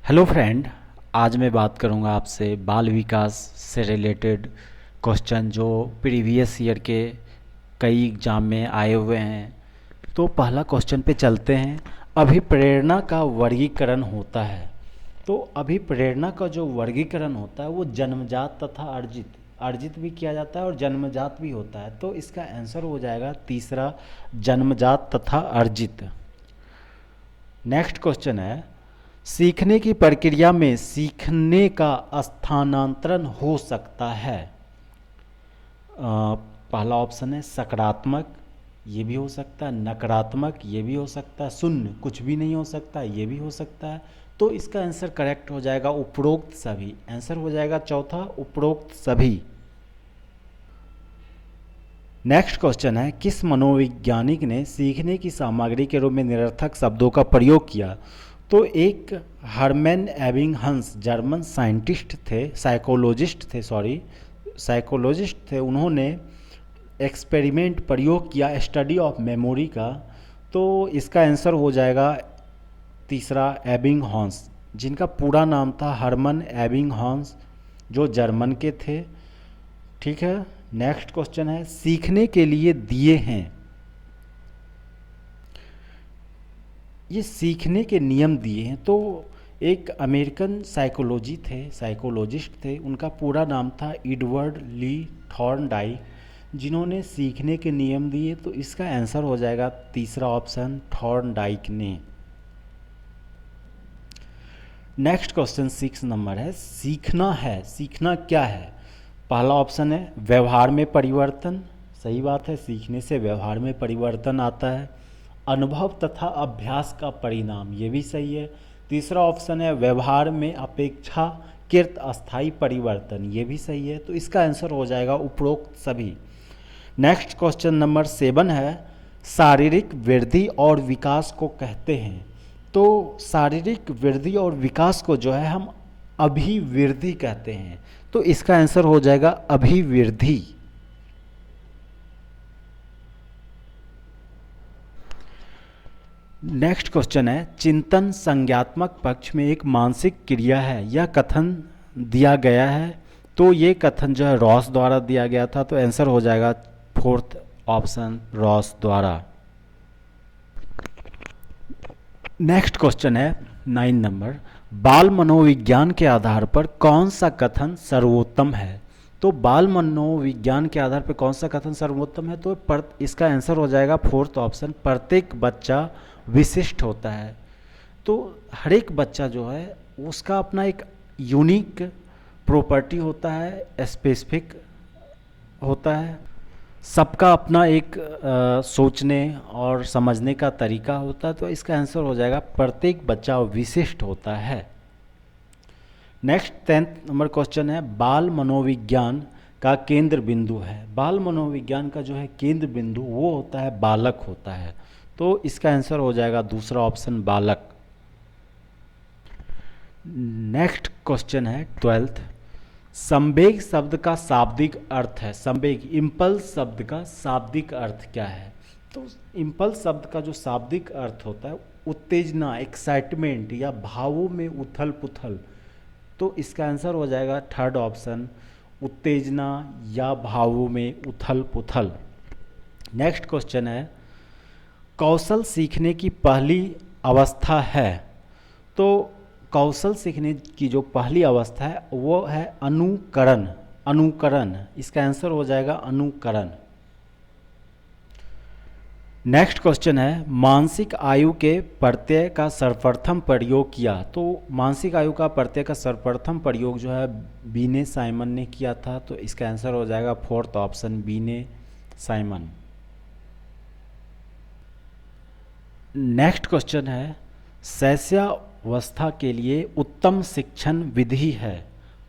Hello friend, आज मैं बात करूंगा आपसे बाल विकास से रिलेटेड क्वेश्चन जो प्रीवियस ईयर के कई एग्जाम में आए हुए हैं। तो पहला क्वेश्चन पे चलते हैं। अभिप्रेरणा का वर्गीकरण होता है। तो अभिप्रेरणा का जो वर्गीकरण होता है वो जन्मजात तथा अर्जित अर्जित भी किया जाता है और जन्मजात भी होता है। तो इसका आंसर हो जाएगा तीसरा, जन्मजात तथा अर्जित। नेक्स्ट क्वेश्चन है, सीखने की प्रक्रिया में सीखने का स्थानांतरण हो सकता है। पहला ऑप्शन है सकारात्मक, ये भी हो सकता है, नकारात्मक, ये भी हो सकता है, शून्य कुछ भी नहीं हो सकता, ये भी हो सकता है। तो इसका आंसर करेक्ट हो जाएगा उपरोक्त सभी। आंसर हो जाएगा चौथा, उपरोक्त सभी। नेक्स्ट क्वेश्चन है, किस मनोवैज्ञानिक ने सीखने की सामग्री के रूप में निरर्थक शब्दों का प्रयोग किया। तो एक हरमैन एबिंगहंस जर्मन साइंटिस्ट थे, साइकोलॉजिस्ट थे। उन्होंने एक्सपेरिमेंट प्रयोग किया स्टडी ऑफ मेमोरी का। तो इसका आंसर हो जाएगा तीसरा, एबिंगहॉस, जिनका पूरा नाम था हरमन एबिंगहॉस, जो जर्मन के थे। ठीक है। नेक्स्ट क्वेश्चन है, सीखने के लिए दिए हैं। ये सीखने के नियम दिए हैं। तो एक अमेरिकन साइकोलॉजिस्ट थे, उनका पूरा नाम था एडवर्ड ली थॉर्नडाइक, जिन्होंने सीखने के नियम दिए। तो इसका आंसर हो जाएगा तीसरा ऑप्शन, थॉर्नडाइक ने। नेक्स्ट क्वेश्चन 6 नंबर है, सीखना क्या है। पहला ऑप्शन है व्यवहार में परिवर्तन। सही बात है, सीखने से व्यवहार में परिवर्तन आता है। अनुभव तथा अभ्यास का परिणाम, ये भी सही है। तीसरा ऑप्शन है व्यवहार में अपेक्षाकृत अस्थायी परिवर्तन, ये भी सही है। तो इसका आंसर हो जाएगा उपरोक्त सभी। नेक्स्ट क्वेश्चन नंबर 7 है, शारीरिक वृद्धि और विकास को कहते हैं। तो शारीरिक वृद्धि और विकास को जो है हम अभिवृद्धि कहते हैं। तो इसका आंसर हो जाएगा अभिवृद्धि। नेक्स्ट क्वेश्चन है, चिंतन संज्ञात्मक पक्ष में एक मानसिक क्रिया है, यह कथन दिया गया है। तो ये कथन जो है रॉस द्वारा दिया गया था। तो आंसर हो जाएगा फोर्थ ऑप्शन, रॉस द्वारा। नेक्स्ट क्वेश्चन है 9 नंबर, बाल मनोविज्ञान के आधार पर कौन सा कथन सर्वोत्तम है। तो बाल मनोविज्ञान के आधार पर कौन सा कथन सर्वोत्तम है। तो इसका आंसर हो जाएगा फोर्थ ऑप्शन, प्रत्येक बच्चा विशिष्ट होता है। तो हर एक बच्चा जो है उसका अपना एक यूनिक प्रॉपर्टी होता है, स्पेसिफिक होता है। सबका अपना एक सोचने और समझने का तरीका होता है। तो इसका आंसर हो जाएगा प्रत्येक बच्चा विशिष्ट होता है। नेक्स्ट 10 नंबर क्वेश्चन है, बाल मनोविज्ञान का केंद्र बिंदु है। बाल मनोविज्ञान का जो है केंद्र बिंदु वो होता है, बालक होता है। तो इसका आंसर हो जाएगा दूसरा ऑप्शन, बालक। नेक्स्ट क्वेश्चन है 12th, संवेग शब्द का शाब्दिक अर्थ है। संवेग, इम्पल्स शब्द का शाब्दिक अर्थ क्या है। तो इम्पल्स शब्द का जो शाब्दिक अर्थ होता है उत्तेजना, एक्साइटमेंट या भावों में उथल पुथल। तो इसका आंसर हो जाएगा थर्ड ऑप्शन, उत्तेजना या भावों में उथल पुथल। नेक्स्ट क्वेश्चन है, कौशल सीखने की पहली अवस्था है। तो कौशल सीखने की जो पहली अवस्था है वो है अनुकरण। इसका आंसर हो जाएगा अनुकरण। नेक्स्ट क्वेश्चन है, मानसिक आयु के प्रत्यय का सर्वप्रथम प्रयोग किया। तो मानसिक आयु का प्रत्यय का सर्वप्रथम प्रयोग जो है बीने साइमन ने किया था। तो इसका आंसर हो जाएगा फोर्थ ऑप्शन, बीने साइमन। नेक्स्ट क्वेश्चन है, शैशवावस्था के लिए उत्तम शिक्षण विधि है।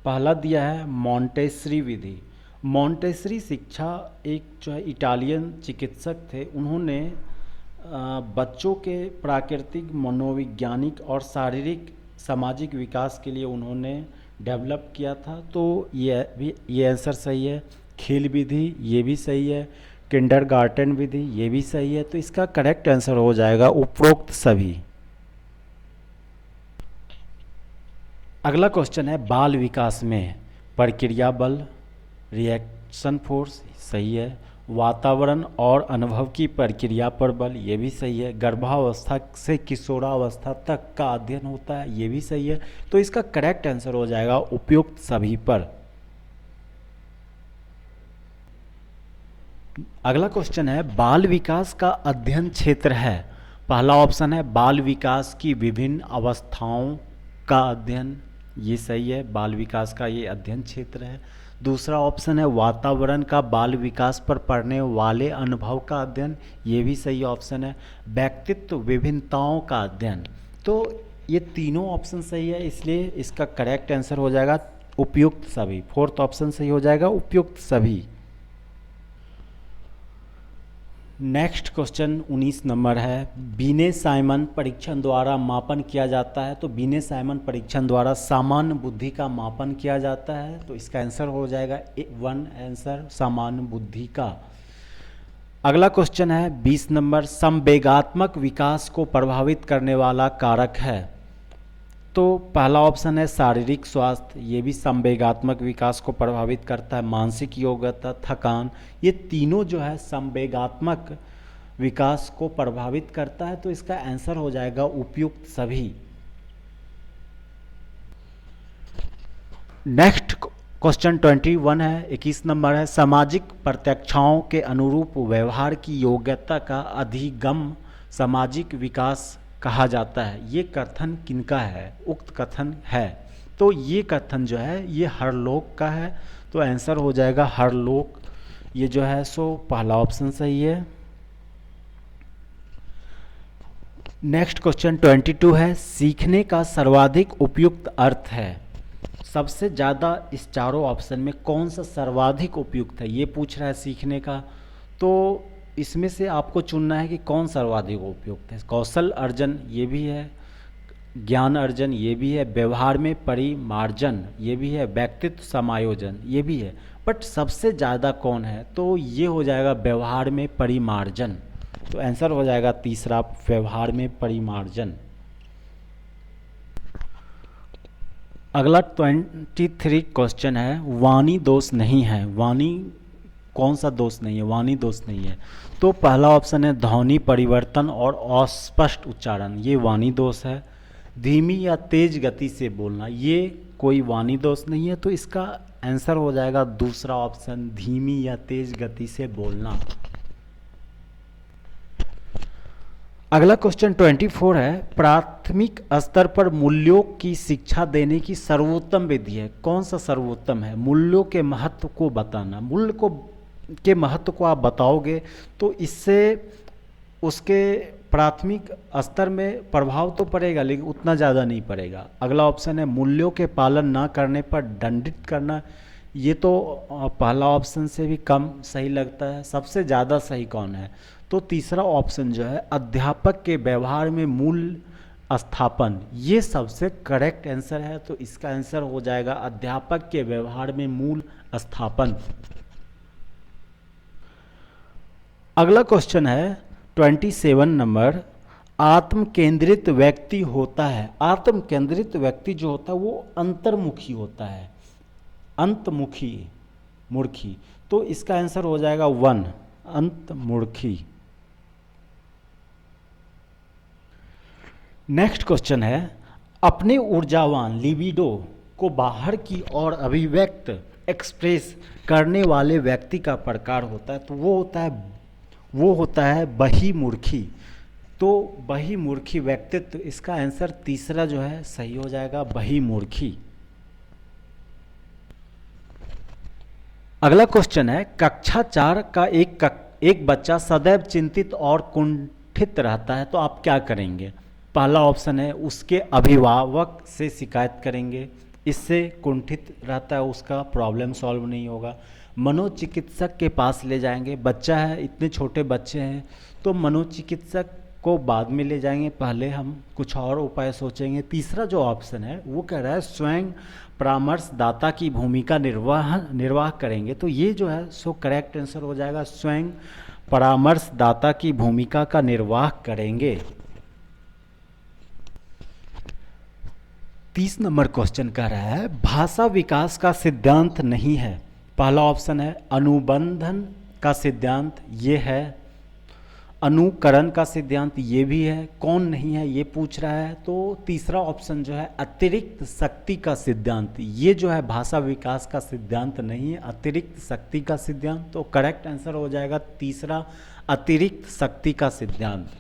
पहला दिया है मॉन्टेसरी विधि। मॉन्टेसरी शिक्षा एक जो है इटालियन चिकित्सक थे, उन्होंने बच्चों के प्राकृतिक, मनोवैज्ञानिक और शारीरिक सामाजिक विकास के लिए उन्होंने डेवलप किया था। तो ये आंसर सही है। खेल विधि, ये भी सही है। किंडरगार्टन विधि, ये भी सही है। तो इसका करेक्ट आंसर हो जाएगा उपरोक्त सभी। अगला क्वेश्चन है बाल विकास में प्रक्रिया बल, रिएक्शन फोर्स, सही है। वातावरण और अनुभव की प्रक्रिया पर बल, ये भी सही है। गर्भावस्था से किशोरावस्था तक का अध्ययन होता है, ये भी सही है। तो इसका करेक्ट आंसर हो जाएगा उपयुक्त सभी पर। अगला क्वेश्चन है बाल विकास का अध्ययन क्षेत्र है। पहला ऑप्शन है बाल विकास की विभिन्न अवस्थाओं का अध्ययन, ये सही है, बाल विकास का ये अध्ययन क्षेत्र है। दूसरा ऑप्शन है वातावरण का बाल विकास पर पड़ने वाले अनुभव का अध्ययन, ये भी सही ऑप्शन है। व्यक्तित्व विभिन्नताओं का अध्ययन, तो ये तीनों ऑप्शन सही है, इसलिए इसका करेक्ट आंसर हो जाएगा उपयुक्त सभी। फोर्थ ऑप्शन सही हो जाएगा उपयुक्त सभी। नेक्स्ट क्वेश्चन 19 नंबर है बीने साइमन परीक्षण द्वारा मापन किया जाता है। तो बीने साइमन परीक्षण द्वारा सामान्य बुद्धि का मापन किया जाता है, तो इसका आंसर हो जाएगा 1 आंसर सामान्य बुद्धि का। अगला क्वेश्चन है 20 नंबर संवेगात्मक विकास को प्रभावित करने वाला कारक है। तो पहला ऑप्शन है शारीरिक स्वास्थ्य, ये भी संवेगात्मक विकास को प्रभावित करता है। मानसिक योग्यता, थकान, ये तीनों जो है संवेगात्मक विकास को प्रभावित करता है, तो इसका आंसर हो जाएगा उपयुक्त सभी। नेक्स्ट क्वेश्चन 21 है 21 नंबर है सामाजिक प्रत्याक्षाओं के अनुरूप व्यवहार की योग्यता का अधिगम सामाजिक विकास कहा जाता है। ये कथन किनका है? उक्त कथन है, तो ये कथन जो है ये हरलोक का है, तो आंसर हो जाएगा हरलोक, ये जो है सो पहला ऑप्शन सही है। नेक्स्ट क्वेश्चन 22 है सीखने का सर्वाधिक उपयुक्त अर्थ है। सबसे ज़्यादा इस चारों ऑप्शन में कौन सा सर्वाधिक उपयुक्त है, ये पूछ रहा है सीखने का। तो इसमें से आपको चुनना है कि कौन सर्वाधिक उपयुक्त है। कौशल अर्जन ये भी है, ज्ञान अर्जन ये भी है, व्यवहार में परिमार्जन ये भी है, व्यक्तित्व समायोजन ये भी है, बट सबसे ज़्यादा कौन है? तो ये हो जाएगा व्यवहार में परिमार्जन, तो आंसर हो जाएगा तीसरा व्यवहार में परिमार्जन। अगला 23 क्वेश्चन है वाणी दोष नहीं है। वाणी कौन सा दोष नहीं है? वाणी दोष नहीं है, तो पहला ऑप्शन है ध्वनि परिवर्तन और अस्पष्ट उच्चारण, ये वाणी दोष है। धीमी या तेज गति से बोलना, ये कोई वाणी दोष नहीं है, तो इसका आंसर हो जाएगा दूसरा ऑप्शन धीमी या तेज गति से बोलना। अगला क्वेश्चन 24 है प्राथमिक स्तर पर मूल्यों की शिक्षा देने की सर्वोत्तम विधि है। कौन सा सर्वोत्तम है? मूल्यों के महत्व को बताना, मूल्य को के महत्व को आप बताओगे तो इससे उसके प्राथमिक स्तर में प्रभाव तो पड़ेगा, लेकिन उतना ज़्यादा नहीं पड़ेगा। अगला ऑप्शन है मूल्यों के पालन ना करने पर दंडित करना, ये तो पहला ऑप्शन से भी कम सही लगता है। सबसे ज़्यादा सही कौन है? तो तीसरा ऑप्शन जो है अध्यापक के व्यवहार में मूल स्थापन, ये सबसे करेक्ट आंसर है, तो इसका आंसर हो जाएगा अध्यापक के व्यवहार में मूल स्थापन। अगला क्वेश्चन है 27 नंबर आत्म केंद्रित व्यक्ति होता है। आत्म केंद्रित व्यक्ति जो होता है वो अंतर्मुखी होता है, अंतमुखी मूर्खी, तो इसका आंसर हो जाएगा 1 अंतमुखी। नेक्स्ट क्वेश्चन है अपने ऊर्जावान लिबिडो को बाहर की ओर अभिव्यक्त एक्सप्रेस करने वाले व्यक्ति का प्रकार होता है, तो वो होता है बहिर्मुखी। तो बहिर्मुखी व्यक्तित्व, इसका आंसर तीसरा जो है सही हो जाएगा बहिर्मुखी। अगला क्वेश्चन है कक्षा 4 का एक बच्चा सदैव चिंतित और कुंठित रहता है, तो आप क्या करेंगे? पहला ऑप्शन है उसके अभिभावक से शिकायत करेंगे, इससे कुंठित रहता है उसका प्रॉब्लम सॉल्व नहीं होगा। मनोचिकित्सक के पास ले जाएंगे, बच्चा है, इतने छोटे बच्चे हैं, तो मनोचिकित्सक को बाद में ले जाएंगे, पहले हम कुछ और उपाय सोचेंगे। तीसरा जो ऑप्शन है वो कह रहा है स्वयं परामर्शदाता की भूमिका निर्वाह करेंगे, तो ये जो है सो करेक्ट आंसर हो जाएगा स्वयं परामर्शदाता की भूमिका का निर्वाह करेंगे। 30 नंबर क्वेश्चन कह रहा है भाषा विकास का सिद्धांत नहीं है। पहला ऑप्शन है अनुबंधन का सिद्धांत, ये है। अनुकरण का सिद्धांत, ये भी है। कौन नहीं है ये पूछ रहा है। तो तीसरा ऑप्शन जो है अतिरिक्त शक्ति का सिद्धांत, ये जो है भाषा विकास का सिद्धांत नहीं है, अतिरिक्त शक्ति का सिद्धांत। तो करेक्ट आंसर हो जाएगा तीसरा, अतिरिक्त शक्ति का सिद्धांत।